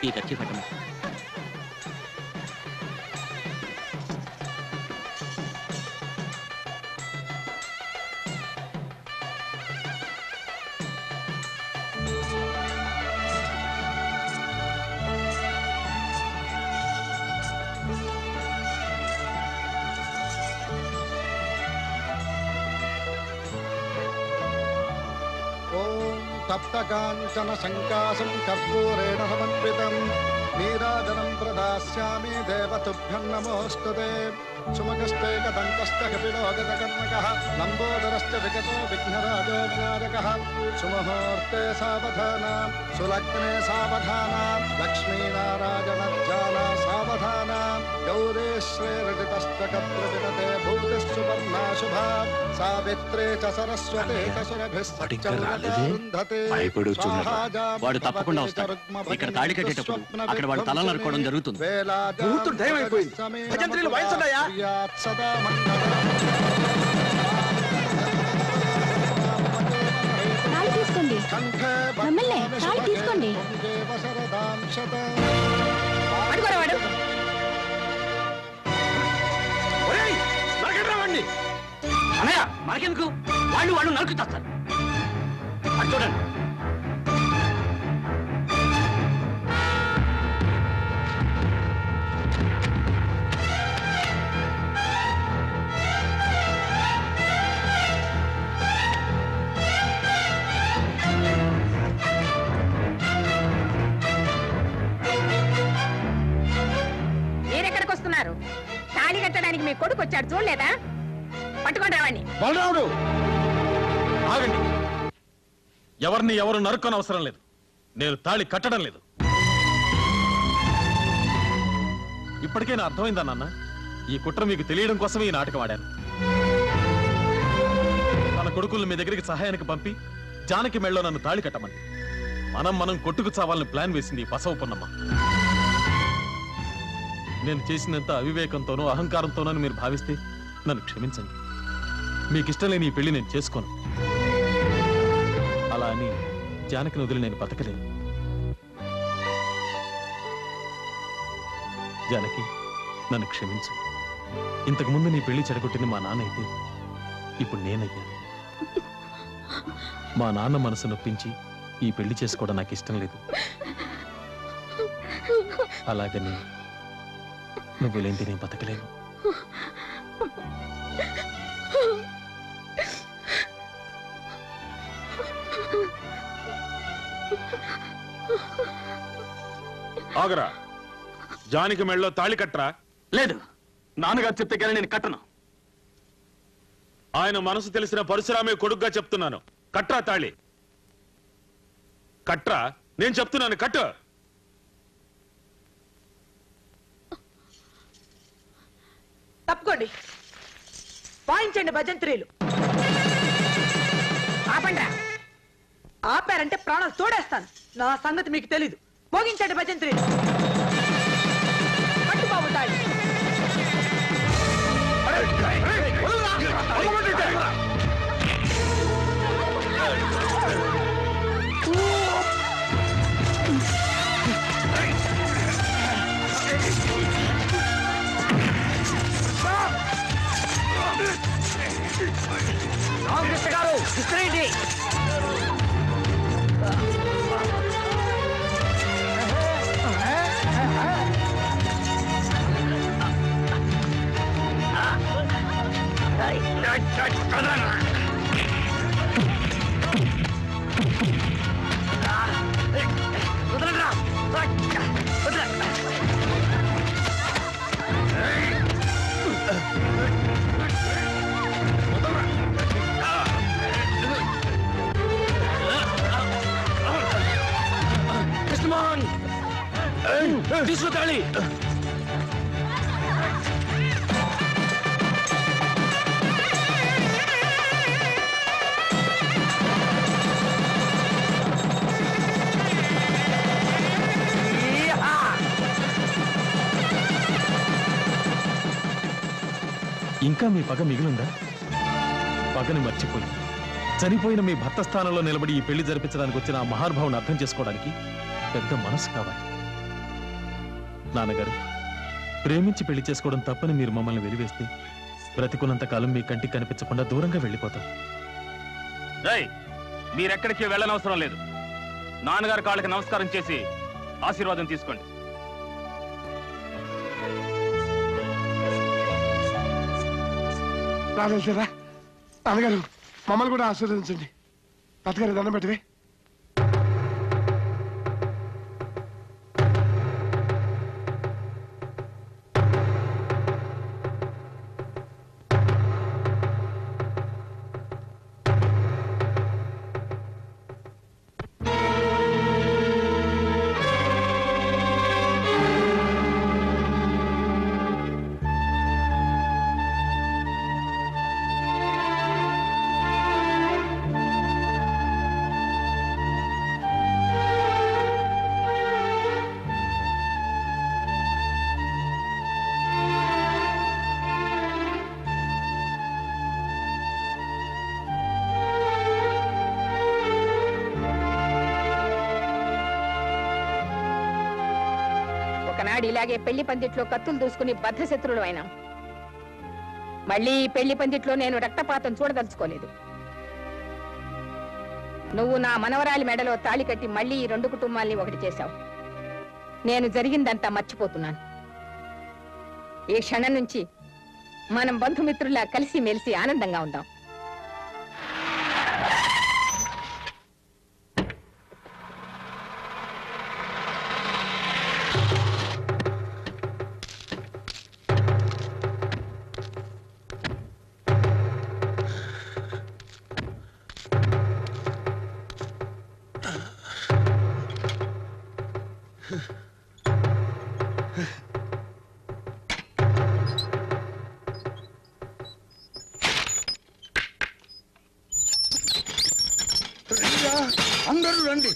ఈ ఖర్చు పట్టమా. तप्तकाञ्चन शङ्काशं कर्पूरेण समन्वितं नीराजनं प्रदास्यामि देवतुभ्यं नमोऽस्तुते सुमुखस्ते कदन्तश्च कपिलो गतकर्णकः लम्बोदरश्च विगतो विघ्नराजो विनायकः सुमुहूर्ते सावधाना सुलग्ने सावधाना लक्ष्मीनारायणज्जाला सावधाना गौरी श्रीरजितश्च कत्रविदते भूतिः सुवर्णा शुभा सावित्रे च सरस्वती च सुरभिश्चरुन्धते వాడు తప్పకుండా వస్తాడు. ఇక్కడ తాళి కట్టేటప్పుడు అక్కడ వాడు తల నరుకోవడం జరుగుతుంది. తీసుకోండి తీసుకోండి. అన్నయ్య మనకెందుకు, వాళ్ళు నరుకు చేస్తారు. అది చూడండి. మీరెక్కడికి వస్తున్నారు? తాళి కట్టడానికి మీ కొడుకు వచ్చాడు, చూడలేదా? పట్టుకొని రావండి. బలరాముడు ఆగండి. ఎవరిని ఎవరు నరుకొని అవసరం లేదు. నేను తాళి కట్టడం లేదు. ఇప్పటికైనా అర్థమైందా నాన్న? ఈ కుట్ర మీకు తెలియడం కోసమే ఈ నాటకం ఆడాను. తన కొడుకులు మీ దగ్గరికి సహాయానికి పంపి జానకి మెళ్ళలో నన్ను తాళి కట్టమని మనం కొట్టుకు చావాలని ప్లాన్ వేసింది బసవ పున్నమ్మ. నేను చేసినంత అవివేకంతోనో అహంకారంతోనో మీరు భావిస్తే నన్ను క్షమించండి. మీకు ఇష్టం లేని ఈ పెళ్లి నేను చేసుకోను. అలా అని జానకిని వదిలి నేను బతకలేను. జానకి, నన్ను క్షమించు. ఇంతకుముందు నీ పెళ్లి చెడగొట్టింది మా నాన్న అయితే ఇప్పుడు నేనయ్యాను. మా నాన్న మనసు నొప్పించి ఈ పెళ్లి చేసుకోవడం నాకు ఇష్టం లేదు. అలాగని నువ్వు లేంటి నేను బతకలేను. ఆగరా, జానికి మెళ్ళలో తాళి కట్టరా. లేదు, నాన్నగారు చెప్తే కానీ నేను కట్టను. ఆయన మనసు తెలిసిన పరశురామే కొడుగ్గా చెప్తున్నాను. కట్రా తాళి, కట్రా. నేను చెప్తున్నాను, కట్టు. తప్పుకోండి, వాయించండి భజంత్రీలు. ఆపండి. ఆపారంటే ప్రాణాలు తోడేస్తాను. నా సంగతి మీకు తెలీదు. మోగించండి భజంత్రీలు. పట్టుబాబు తాళి. రామకృష్ణ గారు, విసిరేయండి. కృష్ణమోహన్, తీసుకో తాళి. ఇంకా మీ పగ మిగిలిందా? పగని మర్చిపోయి చనిపోయిన మీ భర్త స్థానంలో నిలబడి ఈ పెళ్లి జరిపించడానికి వచ్చిన ఆ మహానుభావుని అర్థం చేసుకోవడానికి పెద్ద మనసు కావాలి. నాన్నగారు, ప్రేమించి పెళ్లి చేసుకోవడం తప్పని మీరు మమ్మల్ని వెలివేస్తే బ్రతికున్నంత కాలం మీ కంటికి కనిపించకుండా దూరంగా వెళ్ళిపోతాం. మీరెక్కడికి వెళ్ళనవసరం లేదు. నాన్నగారి కాళ్ళకి నమస్కారం చేసి ఆశీర్వాదం తీసుకోండి. రాజేశ్వరా, నాన్నగారు మమ్మల్ని కూడా ఆశీర్వదించండి. తాతగారు దండం పెట్టవే. ఒకనాడు ఇలాగే పెళ్లి పందిట్లో కత్తులు దూసుకుని బద్ధశత్రుడు అయినా మళ్ళీ ఈ పెళ్లి పందిట్లో నేను రక్తపాతం చూడదలుచుకోలేదు. నువ్వు నా మనవరాలి మెడలో తాళి కట్టి మళ్ళీ ఈ రెండు కుటుంబాల్ని ఒకటి చేశావు. నేను జరిగిందంతా మర్చిపోతున్నాను. ఈ క్షణం నుంచి మనం బంధుమిత్రులా కలిసి మెలిసి ఆనందంగా ఉందాం. అందరూ రండి.